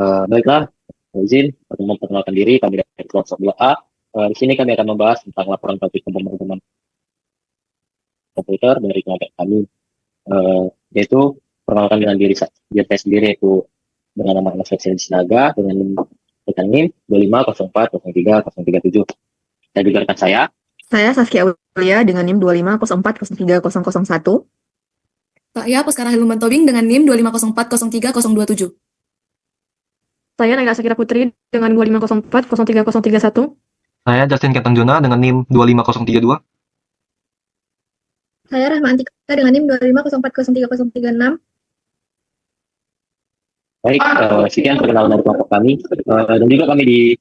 Baiklah, izin untuk memperkenalkan diri, kami dari kelompok 2A. Di sini kami akan membahas tentang laporan topik pemrograman komputer dari kelompok kami, yaitu perkenalkan dengan diri saya sendiri, yaitu dengan nama Anas Fikri Sinaga, dengan NIM 25040337. Dan juga rekan Saya Saskia Aulia dengan NIM 25040301. Saya Puskara Hilman Tobing dengan NIM 25040327. Saya Naila Sakira Putri dengan 25040301. Saya Justin Ketanjuna dengan NIM 25032. Saya Rahma Antika dengan NIM 25040336. baik, sekian perkenalan dari kelompok kami. Dan juga kami di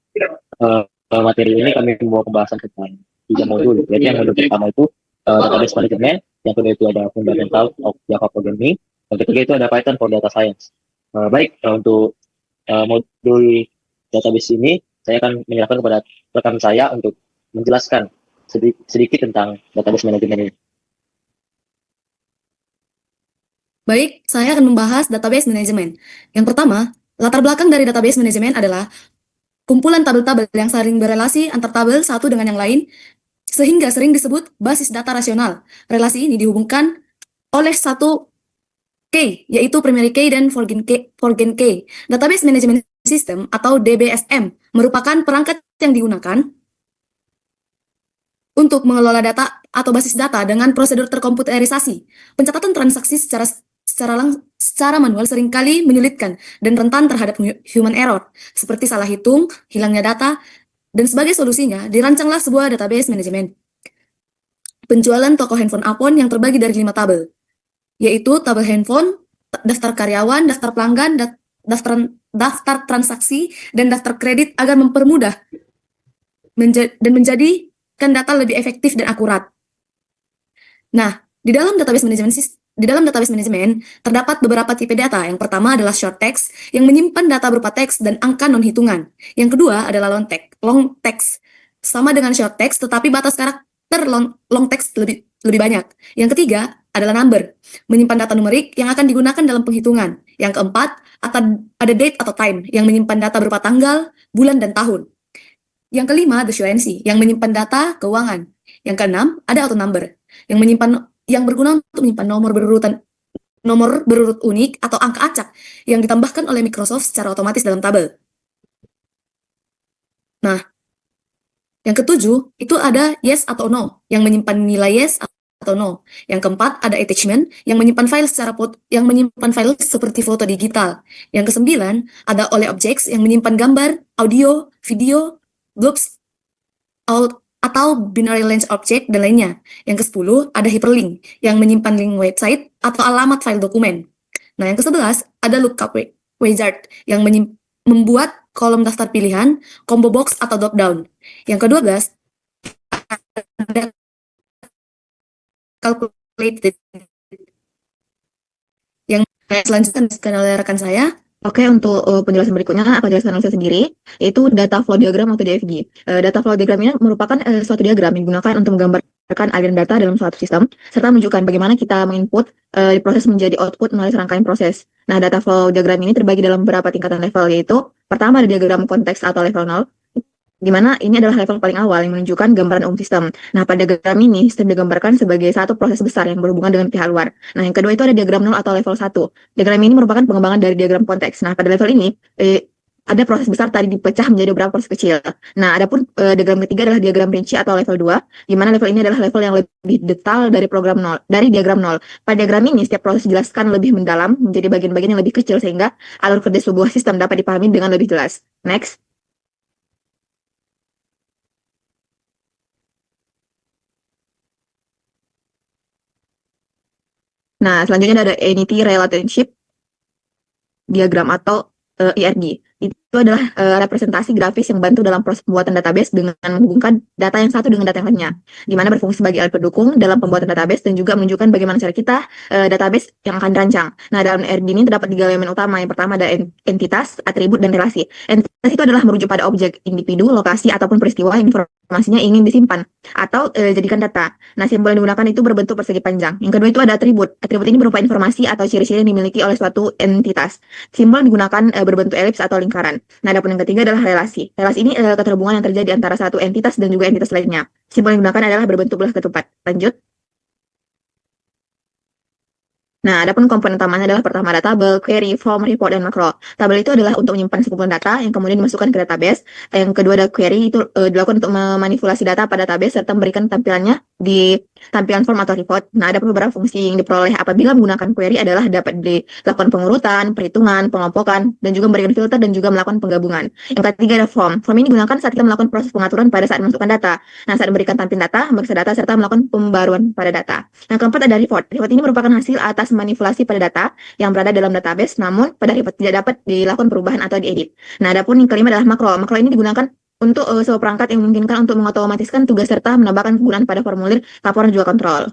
materi ini kami membawa pembahasan tentang 3 modul. Yaitu yang modul pertama itu database management, yang kedua itu ada fundamental of Java programming, yang ketiga itu ada Python for data science. Baik, untuk modul database ini saya akan menyerahkan kepada rekan saya untuk menjelaskan sedikit tentang database management ini. Baik, saya akan membahas database management. Yang pertama, latar belakang dari database management adalah kumpulan tabel-tabel yang saling berelasi antar tabel satu dengan yang lain, sehingga sering disebut basis data rasional. Relasi ini dihubungkan oleh satu key, yaitu primary key dan foreign key. Database Management System atau DBSM merupakan perangkat yang digunakan untuk mengelola data atau basis data dengan prosedur terkomputerisasi. Pencatatan transaksi secara manual seringkali menyulitkan dan rentan terhadap human error, seperti salah hitung, hilangnya data, dan sebagai solusinya dirancanglah sebuah database management. Penjualan toko handphone iPhone yang terbagi dari 5 tabel, yaitu tabel handphone, daftar karyawan, daftar pelanggan, daftar transaksi, dan daftar kredit agar mempermudah dan menjadikan data lebih efektif dan akurat. Nah, di dalam database management terdapat beberapa tipe data. Yang pertama adalah short text yang menyimpan data berupa teks dan angka non-hitungan. Yang kedua adalah long text, sama dengan short text tetapi batas karakter long text lebih banyak. Yang ketiga adalah number, menyimpan data numerik yang akan digunakan dalam penghitungan. Yang keempat ada date atau time yang menyimpan data berupa tanggal, bulan, dan tahun. Yang kelima ada currency yang menyimpan data keuangan. Yang keenam ada auto number yang berguna untuk menyimpan nomor berurut unik atau angka acak yang ditambahkan oleh Microsoft secara otomatis dalam tabel. Nah, yang ketujuh itu ada yes atau no yang menyimpan nilai yes atau no. Yang keempat ada attachment yang menyimpan file seperti foto digital. Yang kesembilan ada all objects yang menyimpan gambar, audio, video, blobs, atau binary range object dan lainnya. Yang ke-10 ada hyperlink yang menyimpan link website atau alamat file dokumen. Nah, yang ke-11 ada lookup wizard yang membuat kolom daftar pilihan, combo box atau drop down. Yang ke-12 ada calculated yang selanjutnya disebutkan oleh rekan saya. Oke, untuk penjelasan berikutnya akan jelaskan saya sendiri, yaitu data flow diagram atau DFG. Data flow diagram ini merupakan suatu diagram yang digunakan untuk menggambarkan aliran data dalam suatu sistem, serta menunjukkan bagaimana kita menginput proses menjadi output melalui serangkaian proses. Nah, data flow diagram ini terbagi dalam beberapa tingkatan level, yaitu pertama ada diagram konteks atau level 0, di mana ini adalah level paling awal yang menunjukkan gambaran umum sistem. Nah, pada diagram ini, sistem digambarkan sebagai satu proses besar yang berhubungan dengan pihak luar. Nah, yang kedua itu ada diagram 0 atau level 1. Diagram ini merupakan pengembangan dari diagram konteks. Nah, pada level ini, ada proses besar tadi dipecah menjadi beberapa proses kecil. Nah, adapun diagram ketiga adalah diagram rinci atau level 2, di mana level ini adalah level yang lebih detail dari dari diagram 0. Pada diagram ini, setiap proses dijelaskan lebih mendalam menjadi bagian-bagian yang lebih kecil sehingga alur kerja sebuah sistem dapat dipahami dengan lebih jelas. Next. Nah, selanjutnya ada Entity Relationship Diagram atau IRD. itu adalah representasi grafis yang bantu dalam proses pembuatan database dengan menghubungkan data yang satu dengan data yang lainnya, di mana berfungsi sebagai alat pendukung dalam pembuatan database dan juga menunjukkan bagaimana cara kita database yang akan dirancang. Nah, dalam RD ini terdapat 3 elemen utama. Yang pertama ada entitas, atribut, dan relasi. Entitas itu adalah merujuk pada objek, individu, lokasi, ataupun peristiwa yang informasinya ingin disimpan atau jadikan data. Nah, simbol yang digunakan itu berbentuk persegi panjang. Yang kedua itu ada atribut. Atribut ini berupa informasi atau ciri-ciri yang dimiliki oleh suatu entitas. Simbol yang digunakan berbentuk elips atau lingkaran. Nah, adapun yang ketiga adalah relasi. Relasi ini keterhubungan yang terjadi antara satu entitas dan juga entitas lainnya. Simbol yang digunakan adalah berbentuk belah ketupat. Lanjut. Nah, adapun komponen utamanya adalah pertama ada tabel, query, form, report, dan makro. Tabel itu adalah untuk menyimpan sekumpulan data yang kemudian dimasukkan ke database. Yang kedua ada query, itu dilakukan untuk memanipulasi data pada database serta memberikan tampilannya di tampilan form atau report. Nah, ada beberapa fungsi yang diperoleh apabila menggunakan query adalah dapat dilakukan pengurutan, perhitungan, pengelompokan, dan juga memberikan filter dan juga melakukan penggabungan. Yang ketiga ada form. Form ini digunakan saat kita melakukan proses pengaturan pada saat memasukkan data. Nah, saat memberikan tampilan data, memeriksa data, serta melakukan pembaruan pada data. Yang keempat ada report. Report ini merupakan hasil atas manipulasi pada data yang berada dalam database, namun pada report tidak dapat dilakukan perubahan atau diedit. Nah, adapun yang kelima adalah makro. Makro ini digunakan untuk sebuah perangkat yang memungkinkan untuk mengotomatiskan tugas serta menambahkan kegunaan pada formulir, laporan, juga kontrol.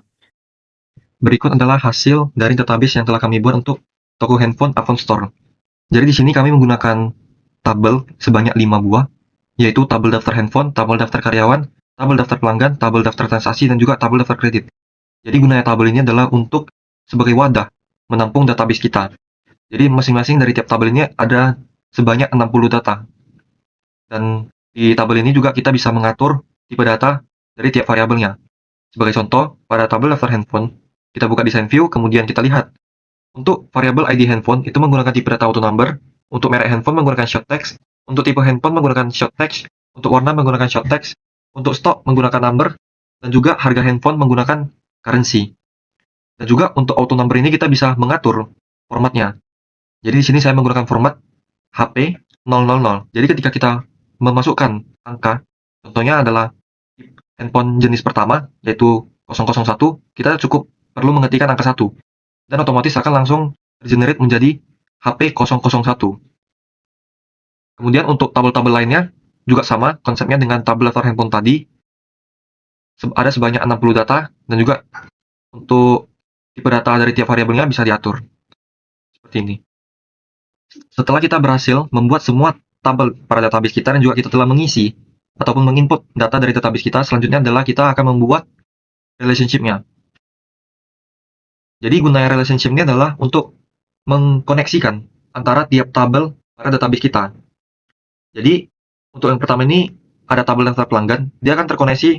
Berikut adalah hasil dari database yang telah kami buat untuk toko handphone iPhone Store. Jadi di sini kami menggunakan tabel sebanyak 5 buah, yaitu tabel daftar handphone, tabel daftar karyawan, tabel daftar pelanggan, tabel daftar transaksi, dan juga tabel daftar kredit. Jadi gunanya tabel ini adalah untuk sebagai wadah menampung database kita. Jadi masing-masing dari tiap tabel ini ada sebanyak 60 data. Dan di tabel ini juga kita bisa mengatur tipe data dari tiap variabelnya. Sebagai contoh, pada tabel daftar handphone, kita buka design view, kemudian kita lihat. Untuk variabel ID handphone itu menggunakan tipe data auto number, untuk merek handphone menggunakan short text, untuk tipe handphone menggunakan short text, untuk warna menggunakan short text, untuk stok menggunakan number, dan juga harga handphone menggunakan currency. Dan juga untuk auto number ini kita bisa mengatur formatnya. Jadi di sini saya menggunakan format HP 000. Jadi ketika kita memasukkan angka, contohnya adalah handphone jenis pertama, yaitu 001, kita cukup perlu mengetikkan angka 1. Dan otomatis akan langsung generate menjadi HP 001. Kemudian untuk tabel-tabel lainnya, juga sama konsepnya dengan tabel daftar handphone tadi. Ada sebanyak 60 data, dan juga untuk tipe data dari tiap variabelnya bisa diatur. Seperti ini. Setelah kita berhasil membuat semua tabel pada database kita dan juga kita telah mengisi ataupun menginput data dari database kita, selanjutnya adalah kita akan membuat relationship-nya. Jadi gunanya relationship ini adalah untuk mengkoneksikan antara tiap tabel pada database kita. Jadi untuk yang pertama ini ada tabel daftar pelanggan, dia akan terkoneksi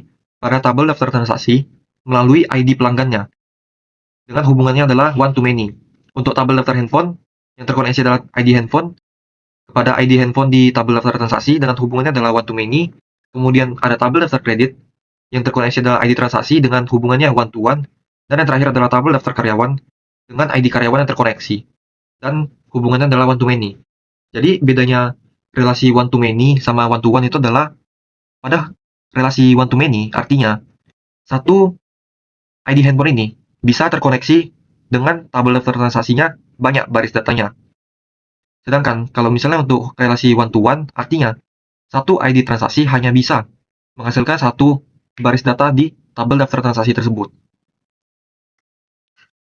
pada tabel daftar transaksi melalui ID pelanggannya. Dengan hubungannya adalah one to many. Untuk tabel daftar handphone, yang terkoneksi adalah ID handphone kepada ID handphone di tabel daftar transaksi dengan hubungannya adalah one to many. Kemudian ada tabel daftar kredit yang terkoneksi adalah ID transaksi dengan hubungannya one to one. Dan yang terakhir adalah tabel daftar karyawan dengan ID karyawan yang terkoneksi dan hubungannya adalah one to many. Jadi bedanya relasi one to many sama one to one itu adalah pada relasi one to many artinya satu ID handphone ini bisa terkoneksi dengan tabel daftar transaksinya banyak baris datanya. Sedangkan kalau misalnya untuk relasi one to one, artinya satu ID transaksi hanya bisa menghasilkan satu baris data di tabel daftar transaksi tersebut.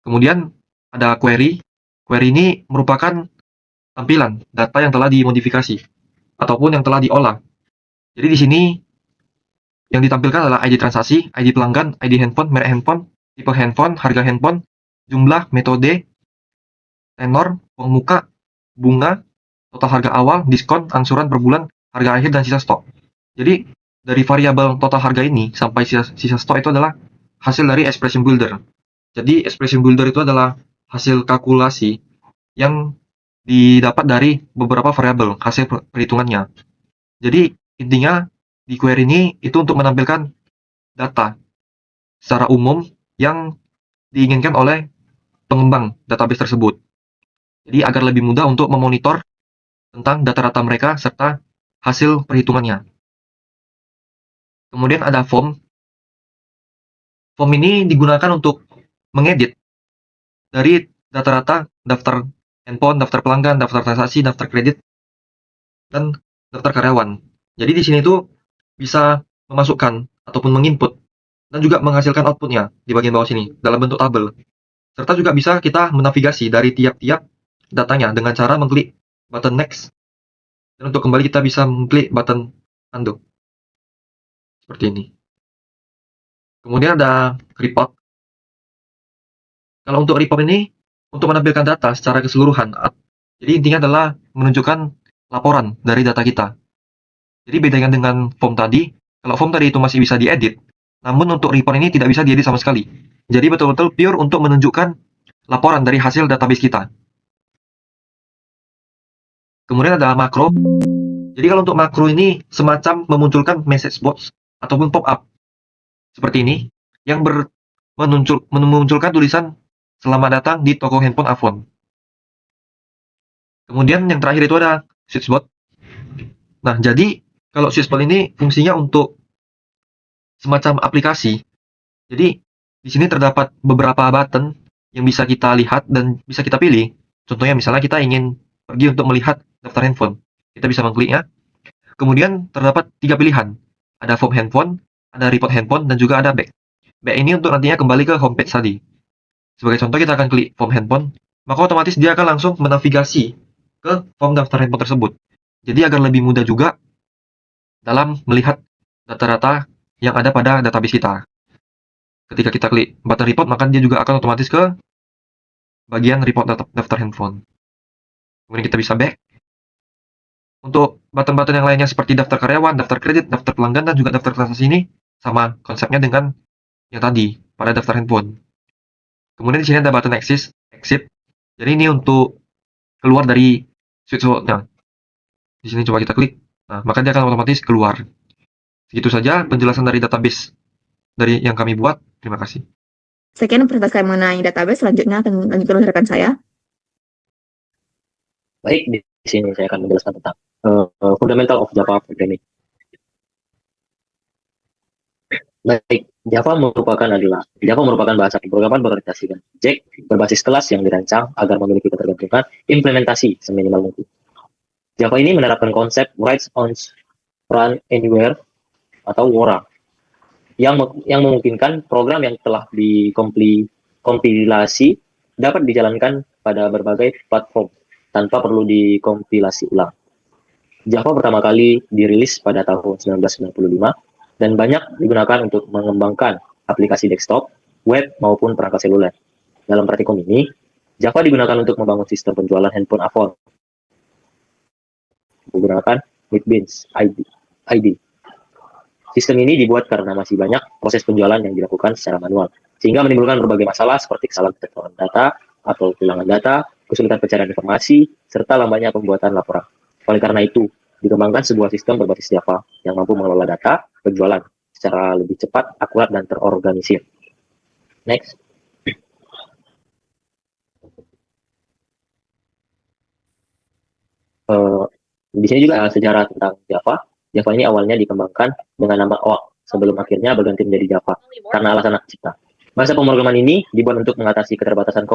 Kemudian ada query. Query ini merupakan tampilan data yang telah dimodifikasi ataupun yang telah diolah. Jadi di sini yang ditampilkan adalah ID transaksi, ID pelanggan, ID handphone, merek handphone, tipe handphone, harga handphone, jumlah, metode, tenor, uang muka, bunga, total harga awal, diskon, angsuran per bulan, harga akhir, dan sisa stok. Jadi dari variabel total harga ini sampai sisa stok itu adalah hasil dari expression builder. Jadi expression builder itu adalah hasil kalkulasi yang didapat dari beberapa variabel hasil perhitungannya. Jadi intinya di query ini itu untuk menampilkan data secara umum yang diinginkan oleh pengembang database tersebut. Jadi agar lebih mudah untuk memonitor tentang data-data mereka serta hasil perhitungannya. Kemudian ada form. Form ini digunakan untuk mengedit dari data-data daftar handphone, daftar pelanggan, daftar transaksi, daftar kredit, dan daftar karyawan. Jadi di sini tuh bisa memasukkan ataupun menginput dan juga menghasilkan outputnya di bagian bawah sini dalam bentuk tabel. Serta juga bisa kita menavigasi dari tiap-tiap datanya dengan cara mengklik button next. Dan untuk kembali kita bisa mengklik button undo. Seperti ini. Kemudian ada report. Kalau untuk report ini, untuk menampilkan data secara keseluruhan. Jadi intinya adalah menunjukkan laporan dari data kita. Jadi bedanya dengan form tadi, kalau form tadi itu masih bisa diedit, namun untuk report ini tidak bisa diedit sama sekali. Jadi betul-betul pure untuk menunjukkan laporan dari hasil database kita. Kemudian ada makro. Jadi kalau untuk makro ini semacam memunculkan message box ataupun pop-up seperti ini yang memunculkan tulisan selamat datang di toko handphone Avon. Kemudian yang terakhir itu ada switchboard. Nah, jadi kalau switchboard ini fungsinya untuk semacam aplikasi. Jadi di sini terdapat beberapa button yang bisa kita lihat dan bisa kita pilih. Contohnya misalnya kita ingin pergi untuk melihat daftar handphone. Kita bisa mengkliknya. Kemudian terdapat 3 pilihan. Ada form handphone, ada report handphone, dan juga ada back. Back ini untuk nantinya kembali ke homepage tadi. Sebagai contoh kita akan klik form handphone, maka otomatis dia akan langsung menavigasi ke form daftar handphone tersebut. Jadi agar lebih mudah juga dalam melihat data-data yang ada pada database kita. Ketika kita klik button report, maka dia juga akan otomatis ke bagian report daftar handphone. Kemudian kita bisa back. Untuk button-button yang lainnya seperti daftar karyawan, daftar kredit, daftar pelanggan, dan juga daftar transaksi ini sama konsepnya dengan yang tadi pada daftar handphone. Kemudian di sini ada button exit. Jadi ini untuk keluar dari switchboard-nya. Di sini coba kita klik. Nah, maka dia akan otomatis keluar. Segitu saja penjelasan dari database dari yang kami buat. Terima kasih. Sekian presentasi mengenai database. Selanjutnya akan lanjutkan oleh rekan saya. Baik, di sini saya akan menjelaskan tentang fundamental of Java programming. Baik, Java merupakan bahasa pemrograman berorientasikan objek berbasis kelas yang dirancang agar memiliki ketergantungan implementasi seminimal mungkin. Java ini menerapkan konsep write once, run anywhere atau WORA yang memungkinkan program yang telah dikompilasi dapat dijalankan pada berbagai platform tanpa perlu dikompilasi ulang. Java pertama kali dirilis pada tahun 1995 dan banyak digunakan untuk mengembangkan aplikasi desktop, web, maupun perangkat seluler. Dalam praktikum ini, Java digunakan untuk membangun sistem penjualan handphone Avon menggunakan NetBeans ID. Sistem ini dibuat karena masih banyak proses penjualan yang dilakukan secara manual, sehingga menimbulkan berbagai masalah seperti kesalahan pengetahuan data atau kehilangan data, kesulitan pencarian informasi, serta lambatnya pembuatan laporan. Oleh karena itu, dikembangkan sebuah sistem berbasis Java yang mampu mengelola data penjualan secara lebih cepat, akurat, dan terorganisir. Next. Di sini juga sejarah tentang Java. Java ini awalnya dikembangkan dengan nama OAK sebelum akhirnya berganti menjadi Java karena alasan hak cipta. Bahasa pemrograman ini dibuat untuk mengatasi keterbatasan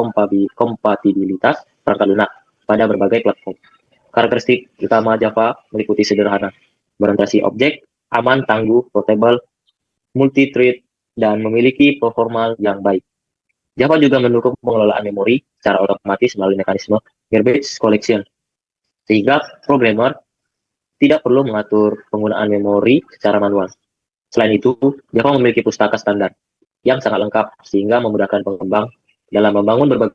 kompatibilitas perangkat lunak pada berbagai platform. Karakteristik utama Java meliputi sederhana, berorientasi objek, aman, tangguh, portable, multi-thread, dan memiliki performa yang baik. Java juga mendukung pengelolaan memori secara otomatis melalui mekanisme garbage collection, sehingga programmer tidak perlu mengatur penggunaan memori secara manual. Selain itu, Java memiliki pustaka standar yang sangat lengkap sehingga memudahkan pengembang dalam membangun berbagai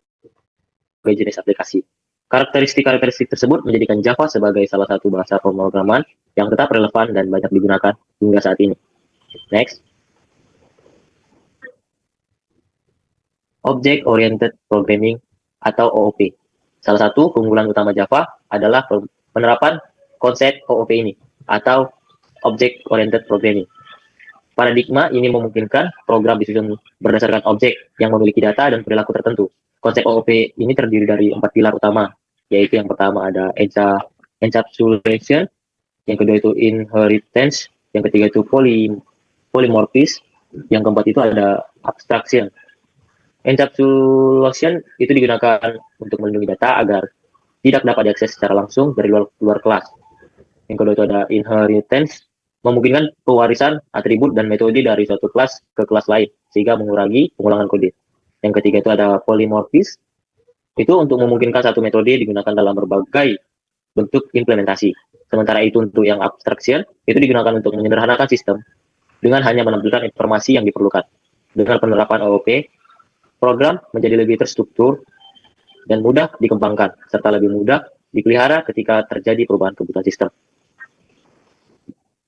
jenis aplikasi. Karakteristik tersebut menjadikan Java sebagai salah satu bahasa pemrograman yang tetap relevan dan banyak digunakan hingga saat ini. Next. Object Oriented Programming atau OOP. Salah satu keunggulan utama Java adalah penerapan konsep OOP ini atau Object Oriented Programming. Paradigma ini memungkinkan program disusun berdasarkan objek yang memiliki data dan perilaku tertentu. Konsep OOP ini terdiri dari 4 pilar utama, yaitu yang pertama ada encapsulation, yang kedua itu inheritance, yang ketiga itu polymorphism, yang keempat itu ada abstraction. Encapsulation itu digunakan untuk melindungi data agar tidak dapat diakses secara langsung dari luar kelas. Yang kedua itu ada inheritance, memungkinkan pewarisan atribut dan metode dari suatu kelas ke kelas lain, sehingga mengurangi pengulangan kode. Yang ketiga itu ada polymorphism, itu untuk memungkinkan satu metode digunakan dalam berbagai bentuk implementasi. Sementara itu untuk yang abstraction, itu digunakan untuk menyederhanakan sistem dengan hanya menampilkan informasi yang diperlukan. Dengan penerapan OOP, program menjadi lebih terstruktur dan mudah dikembangkan, serta lebih mudah dipelihara ketika terjadi perubahan kebutuhan sistem.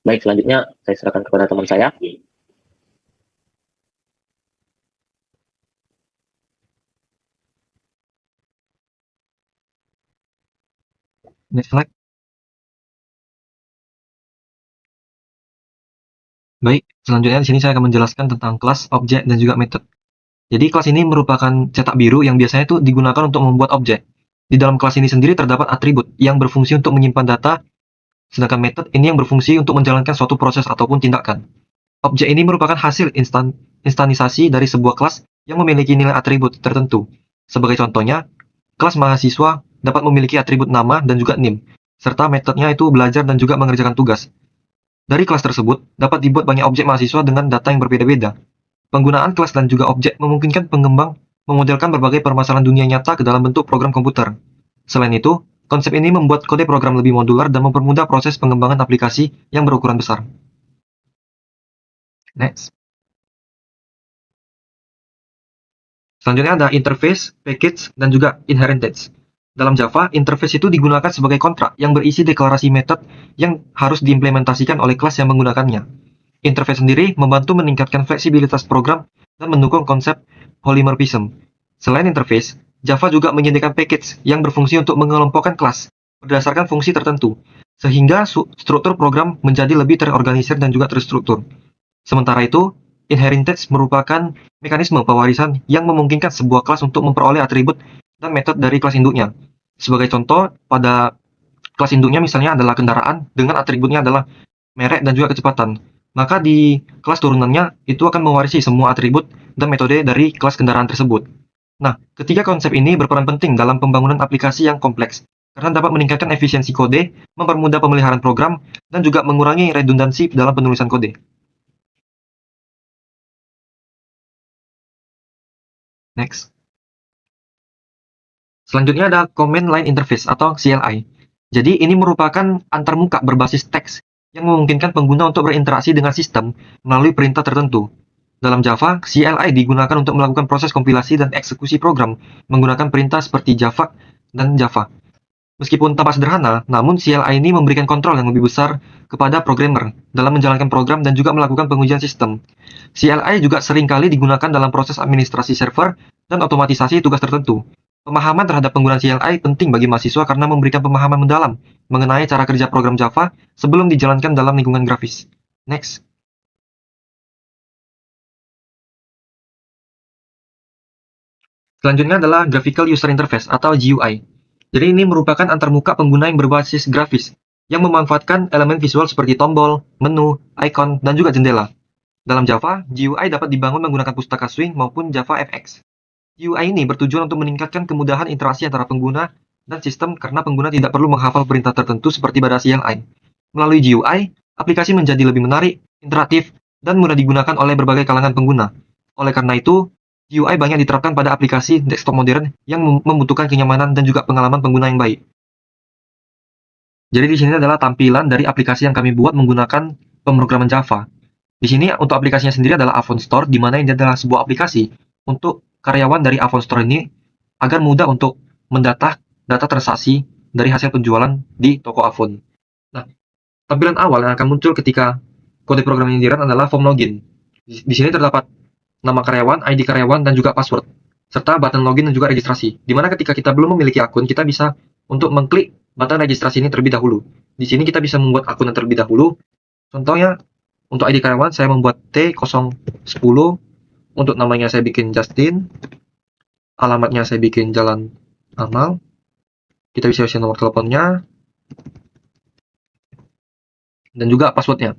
Baik, selanjutnya saya serahkan kepada teman saya. Next slide. Baik, selanjutnya di sini saya akan menjelaskan tentang kelas, objek, dan juga method. Jadi kelas ini merupakan cetak biru yang biasanya itu digunakan untuk membuat objek. Di dalam kelas ini sendiri terdapat atribut yang berfungsi untuk menyimpan data, sedangkan method ini yang berfungsi untuk menjalankan suatu proses ataupun tindakan. Objek ini merupakan hasil instansasi dari sebuah kelas yang memiliki nilai atribut tertentu. Sebagai contohnya, kelas mahasiswa dapat memiliki atribut nama dan juga NIM, serta metodenya itu belajar dan juga mengerjakan tugas. Dari kelas tersebut, dapat dibuat banyak objek mahasiswa dengan data yang berbeda-beda. Penggunaan kelas dan juga objek memungkinkan pengembang memodelkan berbagai permasalahan dunia nyata ke dalam bentuk program komputer. Selain itu, konsep ini membuat kode program lebih modular dan mempermudah proses pengembangan aplikasi yang berukuran besar. Next. Selanjutnya ada interface, package, dan juga inheritance. Dalam Java, interface itu digunakan sebagai kontrak yang berisi deklarasi metode yang harus diimplementasikan oleh kelas yang menggunakannya. Interface sendiri membantu meningkatkan fleksibilitas program dan mendukung konsep polymorphism. Selain interface, Java juga menyediakan package yang berfungsi untuk mengelompokkan kelas berdasarkan fungsi tertentu, sehingga struktur program menjadi lebih terorganisir dan juga terstruktur. Sementara itu, inheritance merupakan mekanisme pewarisan yang memungkinkan sebuah kelas untuk memperoleh atribut dan metode dari kelas induknya. Sebagai contoh, pada kelas induknya misalnya adalah kendaraan dengan atributnya adalah merek dan juga kecepatan. Maka di kelas turunannya itu akan mewarisi semua atribut dan metode dari kelas kendaraan tersebut. Nah, ketiga konsep ini berperan penting dalam pembangunan aplikasi yang kompleks, karena dapat meningkatkan efisiensi kode, mempermudah pemeliharaan program, dan juga mengurangi redundansi dalam penulisan kode. Next. Selanjutnya ada Command Line Interface atau CLI. Jadi ini merupakan antarmuka berbasis teks yang memungkinkan pengguna untuk berinteraksi dengan sistem melalui perintah tertentu. Dalam Java, CLI digunakan untuk melakukan proses kompilasi dan eksekusi program menggunakan perintah seperti Java dan Java. Meskipun tampak sederhana, namun CLI ini memberikan kontrol yang lebih besar kepada programmer dalam menjalankan program dan juga melakukan pengujian sistem. CLI juga seringkali digunakan dalam proses administrasi server dan otomatisasi tugas tertentu. Pemahaman terhadap penggunaan CLI penting bagi mahasiswa karena memberikan pemahaman mendalam mengenai cara kerja program Java sebelum dijalankan dalam lingkungan grafis. Next. Selanjutnya adalah Graphical User Interface atau GUI. Jadi ini merupakan antarmuka pengguna yang berbasis grafis yang memanfaatkan elemen visual seperti tombol, menu, icon, dan juga jendela. Dalam Java, GUI dapat dibangun menggunakan pustaka Swing maupun JavaFX. GUI ini bertujuan untuk meningkatkan kemudahan interaksi antara pengguna dan sistem karena pengguna tidak perlu menghafal perintah tertentu seperti pada CLI. Melalui GUI, aplikasi menjadi lebih menarik, interaktif, dan mudah digunakan oleh berbagai kalangan pengguna. Oleh karena itu, GUI banyak diterapkan pada aplikasi desktop modern yang membutuhkan kenyamanan dan juga pengalaman pengguna yang baik. Jadi di sini adalah tampilan dari aplikasi yang kami buat menggunakan pemrograman Java. Di sini untuk aplikasinya sendiri adalah Avon Store, di mana ini adalah sebuah aplikasi untuk karyawan dari Avon Store ini agar mudah untuk mendata data transaksi dari hasil penjualan di toko Avon. Nah, tampilan awal yang akan muncul ketika kode program ini di-run adalah form login. Di sini terdapat nama karyawan, ID karyawan, dan juga password, serta button login dan juga registrasi. Di mana ketika kita belum memiliki akun, kita bisa untuk mengklik button registrasi ini terlebih dahulu. Di sini kita bisa membuat akun yang terlebih dahulu. Contohnya, untuk ID karyawan, saya membuat T010. Untuk namanya saya bikin Justin. Alamatnya saya bikin Jalan Amal. Kita bisa isi nomor teleponnya. Dan juga passwordnya.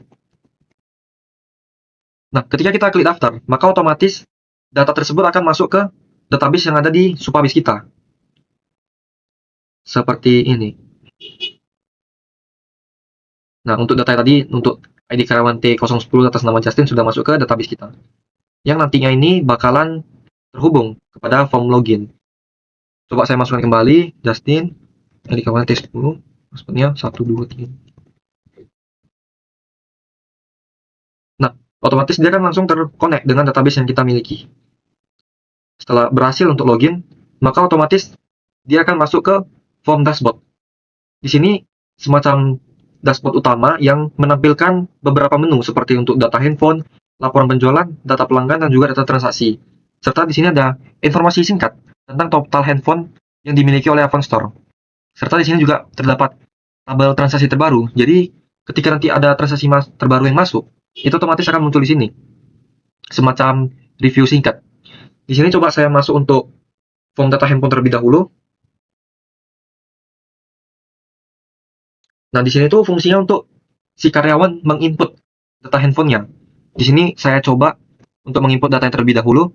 Nah, ketika kita klik daftar, maka otomatis data tersebut akan masuk ke database yang ada di Supabase kita. Seperti ini. Nah, untuk data tadi, untuk ID karyawan T010 atas nama Justin sudah masuk ke database kita. Yang nantinya ini bakalan terhubung kepada form login. Coba saya masukkan kembali, Justin, ID karyawan T10, passwordnya 1, 2, 3. Nah, otomatis dia akan langsung terkonek dengan database yang kita miliki. Setelah berhasil untuk login, maka otomatis dia akan masuk ke form dashboard. Di sini semacam dashboard utama yang menampilkan beberapa menu seperti untuk data handphone, laporan penjualan, data pelanggan, dan juga data transaksi. Serta di sini ada informasi singkat tentang total handphone yang dimiliki oleh iPhone Store. Serta di sini juga terdapat tabel transaksi terbaru. Jadi ketika nanti ada transaksi terbaru yang masuk, itu otomatis akan muncul di sini. Semacam review singkat. Di sini coba saya masuk untuk form data handphone terlebih dahulu. Nah, di sini tuh fungsinya untuk si karyawan menginput data handphonenya. Di sini saya coba untuk menginput data yang terlebih dahulu.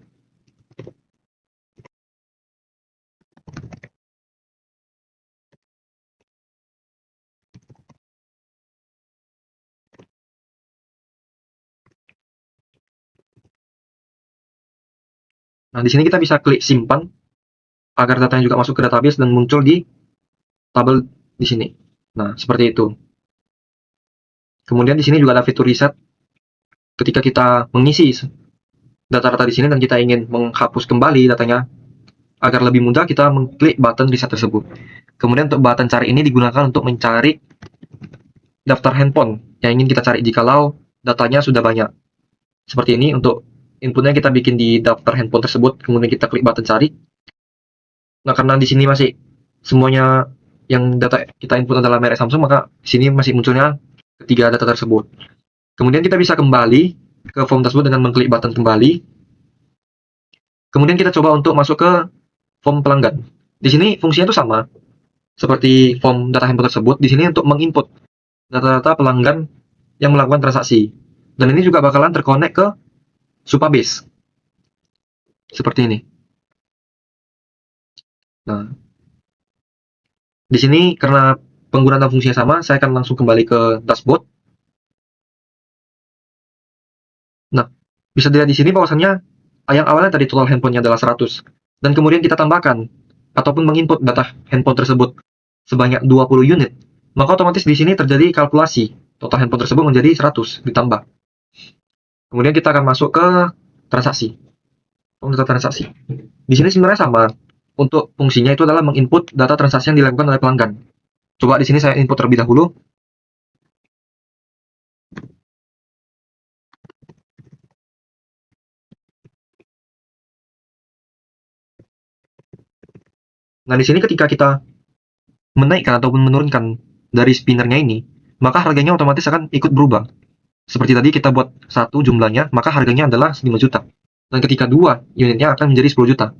Nah, di sini kita bisa klik simpan agar datanya juga masuk ke database dan muncul di tabel di sini. Nah, seperti itu. Kemudian di sini juga ada fitur reset. Ketika kita mengisi data-data di sini dan kita ingin menghapus kembali datanya, agar lebih mudah kita mengklik button reset tersebut. Kemudian untuk button cari ini digunakan untuk mencari daftar handphone yang ingin kita cari jikalau datanya sudah banyak. Seperti ini, untuk inputnya kita bikin di daftar handphone tersebut, kemudian kita klik button cari. Nah, karena di sini masih semuanya yang data kita input adalah merek Samsung, maka di sini masih munculnya ketiga data tersebut. Kemudian kita bisa kembali ke form tersebut dengan mengklik button kembali. Kemudian kita coba untuk masuk ke form pelanggan. Di sini fungsinya itu sama seperti form data handphone tersebut. Di sini untuk menginput data-data pelanggan yang melakukan transaksi. Dan ini juga bakalan terkonek ke Supabase. Seperti ini. Nah, di sini karena penggunaan fungsinya sama, saya akan langsung kembali ke dashboard. Nah, bisa dilihat di sini bahwasannya yang awalnya tadi total handphonenya adalah 100, dan kemudian kita tambahkan ataupun menginput data handphone tersebut sebanyak 20 unit, maka otomatis di sini terjadi kalkulasi total handphone tersebut menjadi 100 ditambah. Kemudian kita akan masuk ke transaksi. Data transaksi. Di sini sebenarnya sama. Untuk fungsinya itu adalah menginput data transaksi yang dilakukan oleh pelanggan. Coba di sini saya input terlebih dahulu. Nah, di sini ketika kita menaikkan ataupun menurunkan dari spinnernya ini, maka harganya otomatis akan ikut berubah. Seperti tadi kita buat 1 jumlahnya, maka harganya adalah 5 juta. Dan ketika 2 unitnya akan menjadi 10 juta.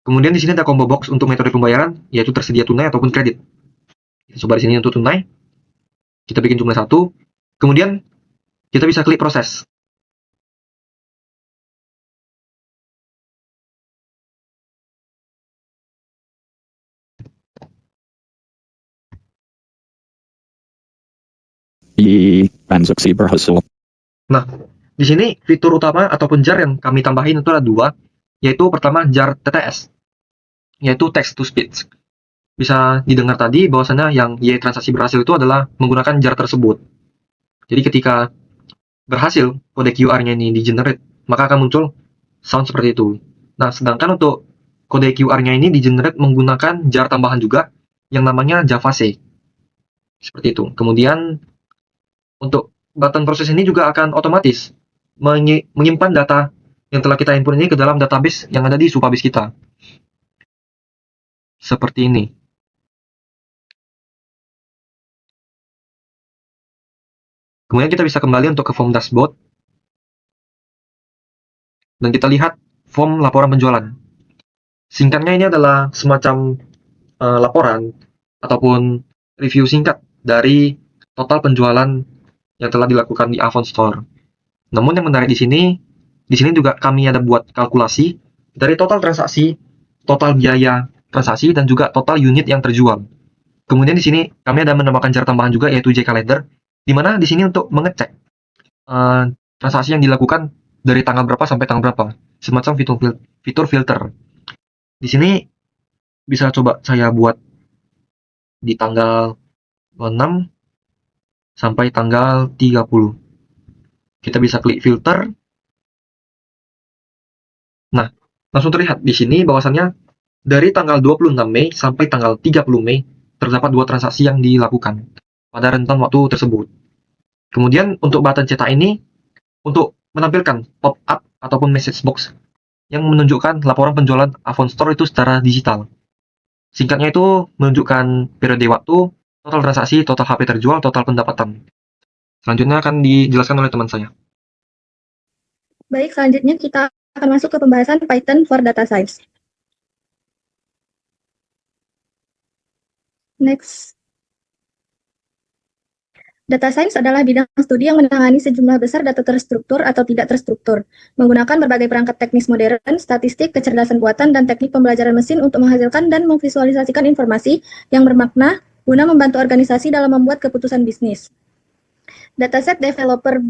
Kemudian di sini ada combo box untuk metode pembayaran, yaitu tersedia tunai ataupun kredit. Kita coba di sini untuk tunai. Kita bikin jumlah 1. Kemudian kita bisa klik proses. Di transaksi berhasil. Nah, di sini fitur utama ataupun jar yang kami tambahin itu ada 2, yaitu pertama jar TTS, yaitu text to speech. Bisa didengar tadi bahwasannya yang Y transaksi berhasil itu adalah menggunakan jar tersebut. Jadi ketika berhasil kode QR-nya ini di-generate, maka akan muncul sound seperti itu. Nah, sedangkan untuk kode QR-nya ini di-generate menggunakan jar tambahan juga yang namanya JavaC. Seperti itu. Kemudian untuk button proses ini juga akan otomatis menyimpan data yang telah kita input ini ke dalam database yang ada di Supabase kita. Seperti ini. Kemudian kita bisa kembali untuk ke form dashboard. Dan kita lihat form laporan penjualan. Singkatnya ini adalah semacam laporan ataupun review singkat dari total penjualan yang telah dilakukan di iPhone Store. Namun yang menarik di sini juga kami ada buat kalkulasi dari total transaksi, total biaya transaksi, dan juga total unit yang terjual. Kemudian di sini kami ada menambahkan jar tambahan juga, yaitu J Calendar, Dimana di sini untuk mengecek transaksi yang dilakukan dari tanggal berapa sampai tanggal berapa, semacam fitur filter. Di sini bisa coba saya buat di tanggal 6 sampai tanggal 30. Kita bisa klik filter. Nah, langsung terlihat di sini bahwasannya dari tanggal 26 Mei sampai tanggal 30 Mei terdapat 2 transaksi yang dilakukan pada rentan waktu tersebut. Kemudian untuk button cetak ini untuk menampilkan pop-up ataupun message box yang menunjukkan laporan penjualan Avon Store itu secara digital. Singkatnya itu menunjukkan periode waktu, total transaksi, total HP terjual, total pendapatan. Selanjutnya akan dijelaskan oleh teman saya. Baik, selanjutnya kita akan masuk ke pembahasan Python for Data Science. Next. Data Science adalah bidang studi yang menangani sejumlah besar data terstruktur atau tidak terstruktur, menggunakan berbagai perangkat teknis modern, statistik, kecerdasan buatan, dan teknik pembelajaran mesin untuk menghasilkan dan memvisualisasikan informasi yang bermakna guna membantu organisasi dalam membuat keputusan bisnis. Dataset Developer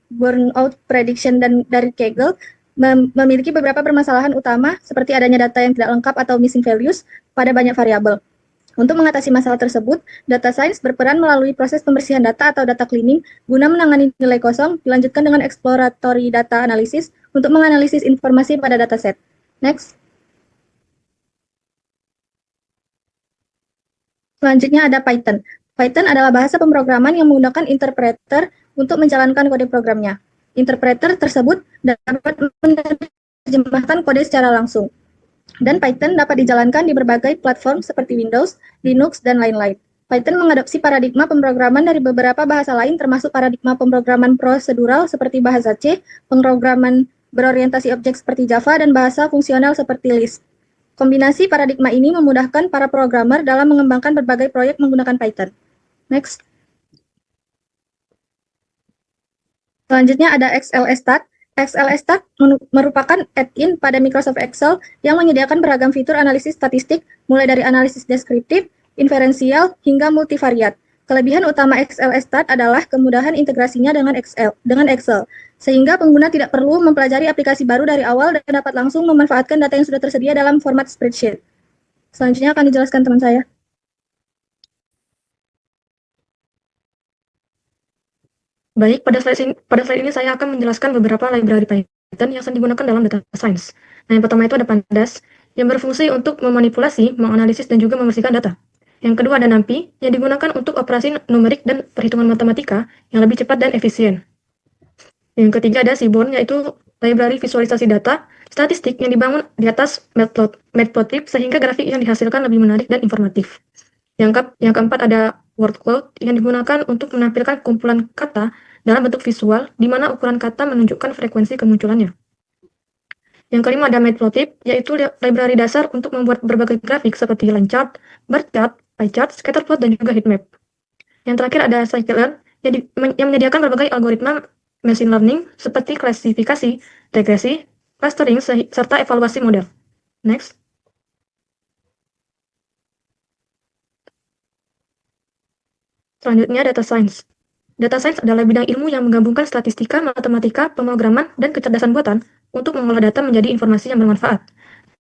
Burnout Prediction dan dari Kaggle memiliki beberapa permasalahan utama seperti adanya data yang tidak lengkap atau missing values pada banyak variabel. Untuk mengatasi masalah tersebut, data science berperan melalui proses pembersihan data atau data cleaning guna menangani nilai kosong, dilanjutkan dengan exploratory data analysis untuk menganalisis informasi pada dataset. Next. Selanjutnya ada Python. Python adalah bahasa pemrograman yang menggunakan interpreter untuk menjalankan kode programnya. Interpreter tersebut dapat menerjemahkan kode secara langsung. Dan Python dapat dijalankan di berbagai platform seperti Windows, Linux, dan lain-lain. Python mengadopsi paradigma pemrograman dari beberapa bahasa lain termasuk paradigma pemrograman prosedural seperti bahasa C, pemrograman berorientasi objek seperti Java, dan bahasa fungsional seperti Lisp. Kombinasi paradigma ini memudahkan para programmer dalam mengembangkan berbagai proyek menggunakan Python. Next. Selanjutnya ada XLStat. XLStat merupakan add-in pada Microsoft Excel yang menyediakan beragam fitur analisis statistik, mulai dari analisis deskriptif, inferensial, hingga multivariat. Kelebihan utama XLStat adalah kemudahan integrasinya dengan Excel, sehingga pengguna tidak perlu mempelajari aplikasi baru dari awal dan dapat langsung memanfaatkan data yang sudah tersedia dalam format spreadsheet. Selanjutnya akan dijelaskan teman saya. Baik, pada slide ini saya akan menjelaskan beberapa library Python yang sering digunakan dalam data science. Nah, yang pertama itu ada Pandas, yang berfungsi untuk memanipulasi, menganalisis, dan juga membersihkan data. Yang kedua ada NumPy, yang digunakan untuk operasi numerik dan perhitungan matematika yang lebih cepat dan efisien. Yang ketiga ada Seaborn, yaitu library visualisasi data statistik yang dibangun di atas Matplotlib sehingga grafik yang dihasilkan lebih menarik dan informatif. Yang keempat ada WordCloud yang digunakan untuk menampilkan kumpulan kata dalam bentuk visual, di mana ukuran kata menunjukkan frekuensi kemunculannya. Yang kelima ada Matplotlib, yaitu library dasar untuk membuat berbagai grafik seperti line chart, bar chart, pie chart, scatterplot, dan juga heatmap. Yang terakhir ada Scikit-learn yang menyediakan berbagai algoritma machine learning seperti klasifikasi, regresi, clustering, serta evaluasi model. Next. Selanjutnya, data science. Data science adalah bidang ilmu yang menggabungkan statistika, matematika, pemrograman, dan kecerdasan buatan untuk mengolah data menjadi informasi yang bermanfaat.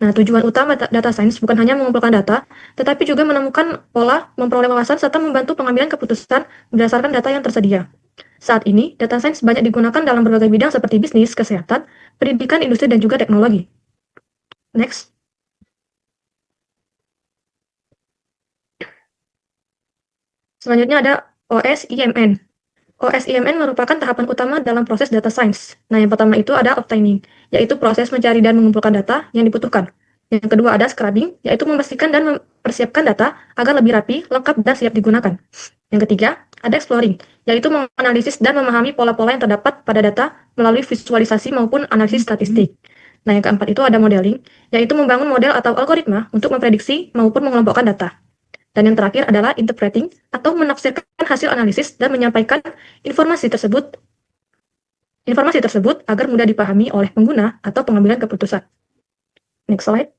Nah, tujuan utama data science bukan hanya mengumpulkan data, tetapi juga menemukan pola, memperoleh wawasan, serta membantu pengambilan keputusan berdasarkan data yang tersedia. Saat ini, data science banyak digunakan dalam berbagai bidang seperti bisnis, kesehatan, pendidikan, industri, dan juga teknologi. Next. Selanjutnya ada OSIMN. OSIMN merupakan tahapan utama dalam proses data science. Nah, yang pertama itu ada obtaining, yaitu proses mencari dan mengumpulkan data yang dibutuhkan. Yang kedua ada scrubbing, yaitu membersihkan dan mempersiapkan data agar lebih rapi, lengkap, dan siap digunakan. Yang ketiga ada exploring, yaitu menganalisis dan memahami pola-pola yang terdapat pada data melalui visualisasi maupun analisis statistik. Nah, yang keempat itu ada modeling, yaitu membangun model atau algoritma untuk memprediksi maupun mengelompokkan data. Dan yang terakhir adalah interpreting atau menafsirkan hasil analisis dan menyampaikan informasi tersebut agar mudah dipahami oleh pengguna atau pengambilan keputusan. Next slide.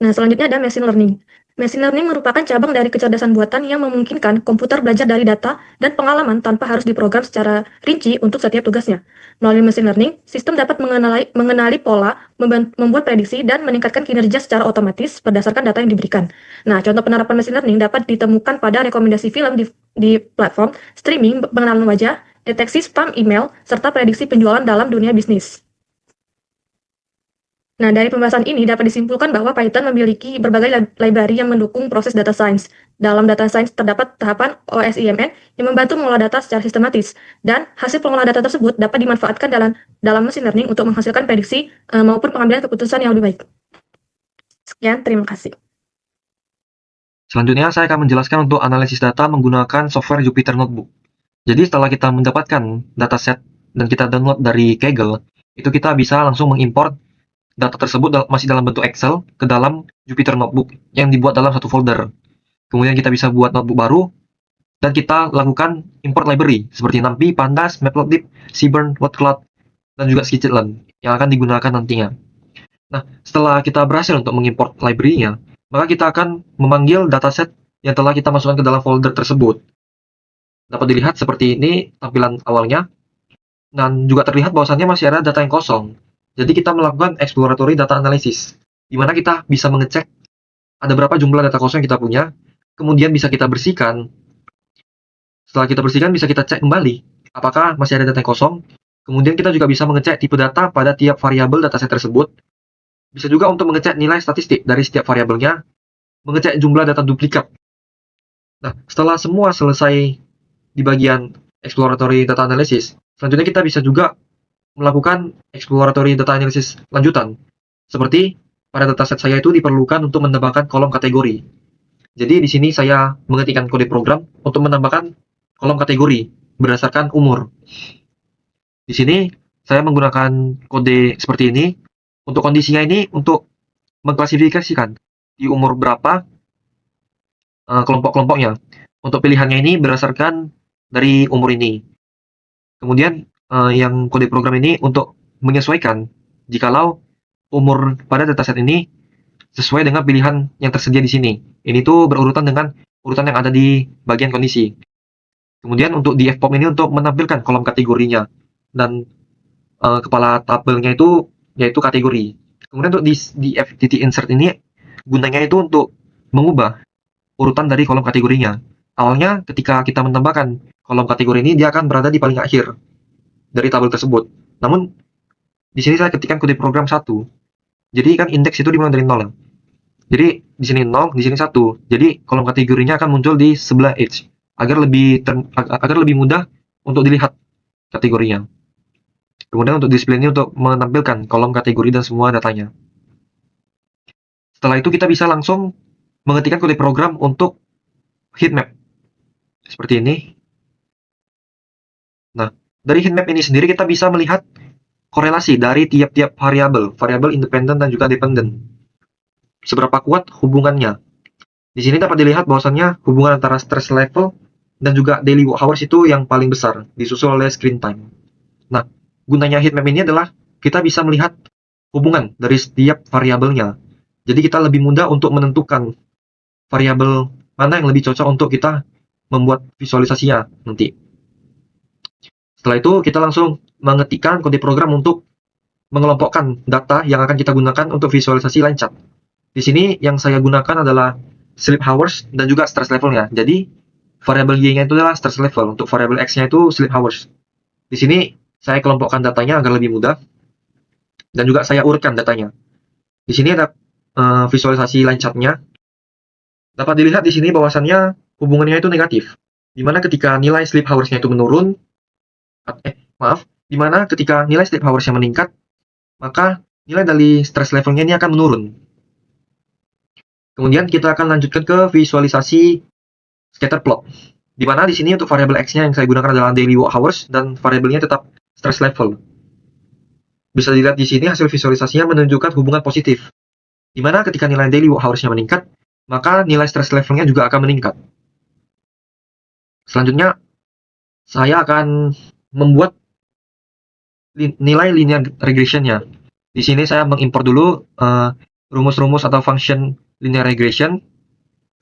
Nah, selanjutnya ada machine learning. Machine learning merupakan cabang dari kecerdasan buatan yang memungkinkan komputer belajar dari data dan pengalaman tanpa harus diprogram secara rinci untuk setiap tugasnya. Melalui machine learning, sistem dapat mengenali pola, membuat prediksi, dan meningkatkan kinerja secara otomatis berdasarkan data yang diberikan. Nah, contoh penerapan machine learning dapat ditemukan pada rekomendasi film di platform, streaming, pengenalan wajah, deteksi spam email, serta prediksi penjualan dalam dunia bisnis. Nah, dari pembahasan ini dapat disimpulkan bahwa Python memiliki berbagai library yang mendukung proses data science. Dalam data science terdapat tahapan OSIMN yang membantu mengolah data secara sistematis, dan hasil pengolahan data tersebut dapat dimanfaatkan dalam machine learning untuk menghasilkan prediksi maupun pengambilan keputusan yang lebih baik. Sekian, terima kasih. Selanjutnya saya akan menjelaskan untuk analisis data menggunakan software Jupyter Notebook. Jadi setelah kita mendapatkan dataset dan kita download dari Kaggle, itu kita bisa langsung mengimport data tersebut masih dalam bentuk Excel ke dalam Jupyter Notebook yang dibuat dalam satu folder. Kemudian kita bisa buat notebook baru dan kita lakukan import library seperti NumPy, Pandas, Matplotlib, Seaborn, Wordcloud, dan juga Scikit-learn yang akan digunakan nantinya. Nah, setelah kita berhasil untuk mengimport library-nya, maka kita akan memanggil dataset yang telah kita masukkan ke dalam folder tersebut. Dapat dilihat seperti ini tampilan awalnya, dan juga terlihat bahwasannya masih ada data yang kosong. Jadi kita melakukan exploratory data analysis, di mana kita bisa mengecek ada berapa jumlah data kosong yang kita punya, kemudian bisa kita bersihkan. Setelah kita bersihkan, bisa kita cek kembali apakah masih ada data yang kosong. Kemudian kita juga bisa mengecek tipe data pada tiap variabel dataset tersebut. Bisa juga untuk mengecek nilai statistik dari setiap variabelnya, mengecek jumlah data duplikat. Nah, setelah semua selesai di bagian exploratory data analysis, selanjutnya kita bisa juga melakukan exploratory data analysis lanjutan. Seperti pada dataset saya itu diperlukan untuk menambahkan kolom kategori. Jadi di sini saya mengetikkan kode program untuk menambahkan kolom kategori berdasarkan umur. Di sini saya menggunakan kode seperti ini. Untuk kondisinya ini untuk mengklasifikasikan di umur berapa kelompok-kelompoknya. Untuk pilihannya ini berdasarkan dari umur ini. Kemudian yang kode program ini untuk menyesuaikan jikalau umur pada dataset ini sesuai dengan pilihan yang tersedia di sini. Ini tuh berurutan dengan urutan yang ada di bagian kondisi. Kemudian untuk di fpom ini untuk menampilkan kolom kategorinya dan kepala tabelnya itu yaitu kategori. Kemudian untuk di FTT insert ini gunanya itu untuk mengubah urutan dari kolom kategorinya. Awalnya ketika kita menambahkan kolom kategori ini dia akan berada di paling akhir dari tabel tersebut. Namun di sini saya ketikkan kode program 1. Jadi kan indeks itu dimulai dari 0 ya. Jadi di sini 0, di sini 1. Jadi kolom kategorinya akan muncul di sebelah edge agar lebih mudah untuk dilihat kategorinya. Kemudian untuk display ini untuk menampilkan kolom kategori dan semua datanya. Setelah itu kita bisa langsung mengetikkan kode program untuk heatmap. Seperti ini. Nah, dari heatmap ini sendiri kita bisa melihat korelasi dari tiap-tiap variabel independen dan juga dependent. Seberapa kuat hubungannya. Di sini dapat dilihat bahwasannya hubungan antara stress level dan juga daily work hours itu yang paling besar, disusul oleh screen time. Nah, gunanya heatmap ini adalah kita bisa melihat hubungan dari setiap variabelnya. Jadi kita lebih mudah untuk menentukan variabel mana yang lebih cocok untuk kita membuat visualisasinya nanti. Setelah itu kita langsung mengetikkan kode program untuk mengelompokkan data yang akan kita gunakan untuk visualisasi line chart. Di sini yang saya gunakan adalah sleep hours dan juga stress levelnya. Jadi variabel Y-nya itu adalah stress level, untuk variabel X-nya itu sleep hours. Di sini saya kelompokkan datanya agar lebih mudah dan juga saya urutkan datanya. Di sini ada visualisasi line chart-nya. Dapat dilihat di sini bahwasannya hubungannya itu negatif. Di mana ketika nilai sleep hours-nya itu menurun, di mana ketika nilai sleep hours-nya meningkat, maka nilai dari stress level-nya ini akan menurun. Kemudian kita akan lanjutkan ke visualisasi scatter plot. Di mana di sini untuk variabel X-nya yang saya gunakan adalah daily work hours dan variabelnya tetap stress level. Bisa dilihat di sini hasil visualisasinya menunjukkan hubungan positif. Di mana ketika nilai daily work hours-nya meningkat, maka nilai stress level-nya juga akan meningkat. Selanjutnya, saya akan membuat nilai linear regression-nya. Di sini saya mengimport dulu rumus-rumus atau function linear regression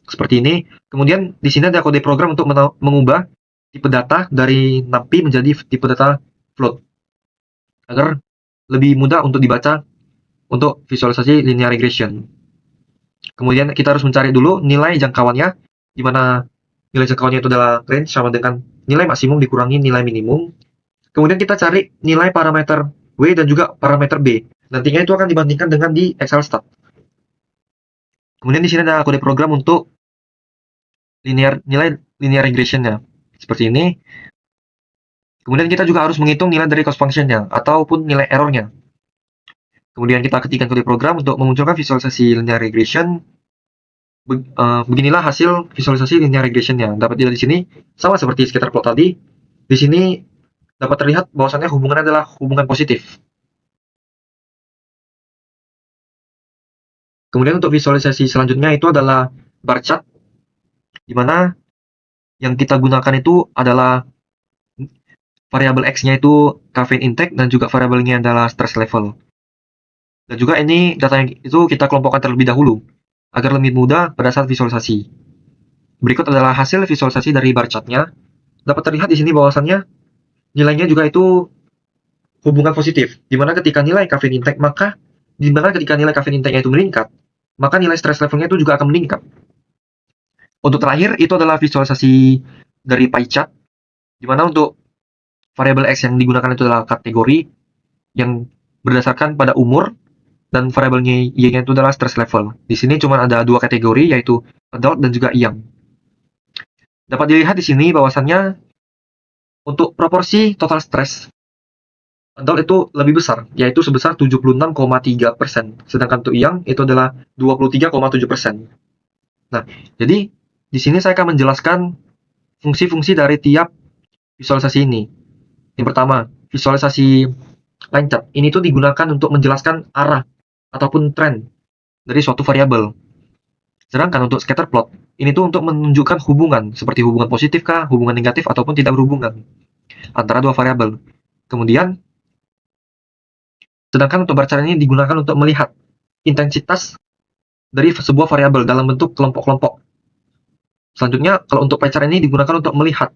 seperti ini. Kemudian di sini ada kode program untuk mengubah tipe data dari NumPy menjadi tipe data float agar lebih mudah untuk dibaca untuk visualisasi linear regression. Kemudian kita harus mencari dulu nilai jangkauannya, di mana nilai jangkauannya itu adalah range sama dengan nilai maksimum dikurangi nilai minimum. Kemudian kita cari nilai parameter W dan juga parameter B. Nantinya itu akan dibandingkan dengan di Excel stat. Kemudian di sini ada kode program untuk nilai linear regression-nya. Seperti ini. Kemudian kita juga harus menghitung nilai dari cost function-nya ataupun nilai error-nya. Kemudian kita ketikkan kode program untuk memunculkan visualisasi linear regression. Beginilah hasil visualisasi linear regression-nya. Dapat dilihat di sini sama seperti scatter plot tadi. Di sini dapat terlihat bahwasannya hubungannya adalah hubungan positif. Kemudian untuk visualisasi selanjutnya itu adalah bar chart, di mana yang kita gunakan itu adalah variabel X-nya itu caffeine intake dan juga variabelnya adalah stress level. Dan juga ini data yang itu kita kelompokkan terlebih dahulu agar lebih mudah pada saat visualisasi. Berikut adalah hasil visualisasi dari bar chart-nya. Dapat terlihat di sini bahwasannya nilainya juga itu hubungan positif, di mana ketika nilai caffeine intake ketika nilai caffeine intake-nya itu meningkat, maka nilai stress level-nya itu juga akan meningkat. Untuk terakhir itu adalah visualisasi dari pie chart, di mana untuk variabel X yang digunakan itu adalah kategori yang berdasarkan pada umur, dan variabelnya Y-nya itu adalah stress level. Di sini cuma ada dua kategori, yaitu adult dan juga young. Dapat dilihat di sini bahwasannya untuk proporsi total stres, adult itu lebih besar, yaitu sebesar 76,3%, sedangkan untuk young itu adalah 23,7%. Nah, jadi di sini saya akan menjelaskan fungsi-fungsi dari tiap visualisasi ini. Yang pertama, visualisasi line chart. Ini tuh digunakan untuk menjelaskan arah ataupun tren dari suatu variabel. Sedangkan untuk scatter plot, ini tuh untuk menunjukkan hubungan, seperti hubungan positif kah, hubungan negatif, ataupun tidak berhubungan antara dua variabel. Kemudian, sedangkan untuk bar chart ini digunakan untuk melihat intensitas dari sebuah variabel dalam bentuk kelompok-kelompok. Selanjutnya, kalau untuk pie chart ini digunakan untuk melihat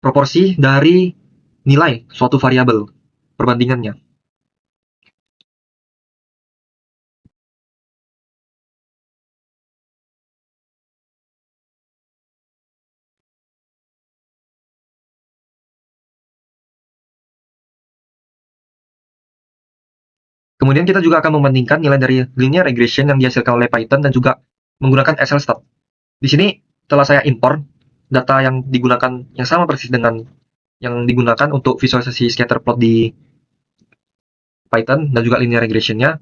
proporsi dari nilai suatu variabel, perbandingannya. Kemudian kita juga akan membandingkan nilai dari linear regression yang dihasilkan oleh Python dan juga menggunakan Excel stat. Di sini telah saya import data yang digunakan yang sama persis dengan yang digunakan untuk visualisasi scatter plot di Python dan juga linear regression-nya,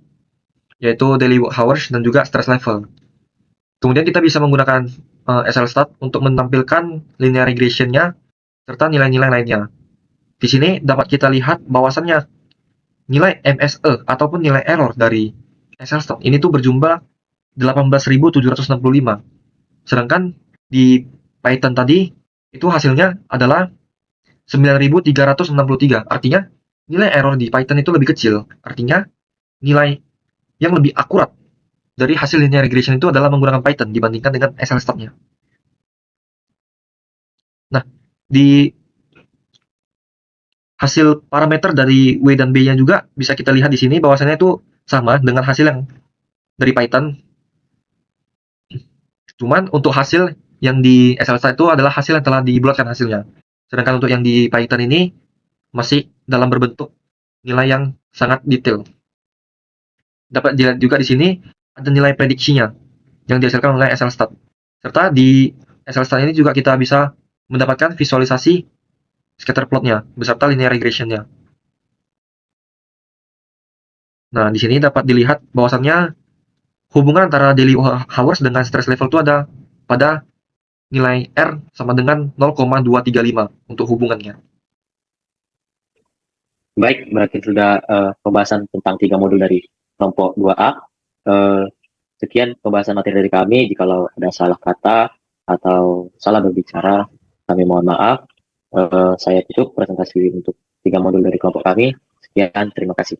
yaitu daily work hours dan juga stress level. Kemudian kita bisa menggunakan Excel stat untuk menampilkan linear regression-nya serta nilai-nilai lainnya. Di sini dapat kita lihat bahwasannya nilai MSE ataupun nilai error dari Excel stat ini tuh berjumlah 18.765. Sedangkan di Python tadi itu hasilnya adalah 9.363. Artinya nilai error di Python itu lebih kecil. Artinya nilai yang lebih akurat dari hasil linear regression itu adalah menggunakan Python dibandingkan dengan Excel stat-nya. Nah, di hasil parameter dari W dan B-nya juga bisa kita lihat di sini bahwasannya itu sama dengan hasil yang dari Python. Cuman untuk hasil yang di Excel stat itu adalah hasil yang telah dibulatkan hasilnya. Sedangkan untuk yang di Python ini masih dalam berbentuk nilai yang sangat detail. Dapat dilihat juga di sini ada nilai prediksinya yang dihasilkan oleh Excel stat. Serta di Excel stat ini juga kita bisa mendapatkan visualisasi scatter plot-nya beserta linear regression-nya. Nah, di sini dapat dilihat bahwasannya hubungan antara daily hours dengan stress level itu ada pada nilai R sama dengan 0,235 untuk hubungannya. Baik, berarti sudah pembahasan tentang 3 modul dari kelompok 2A. Sekian pembahasan materi dari kami. Jikalau ada salah kata atau salah berbicara, kami mohon maaf. Saya tutup presentasi untuk 3 modul dari kelompok kami. Sekian, terima kasih.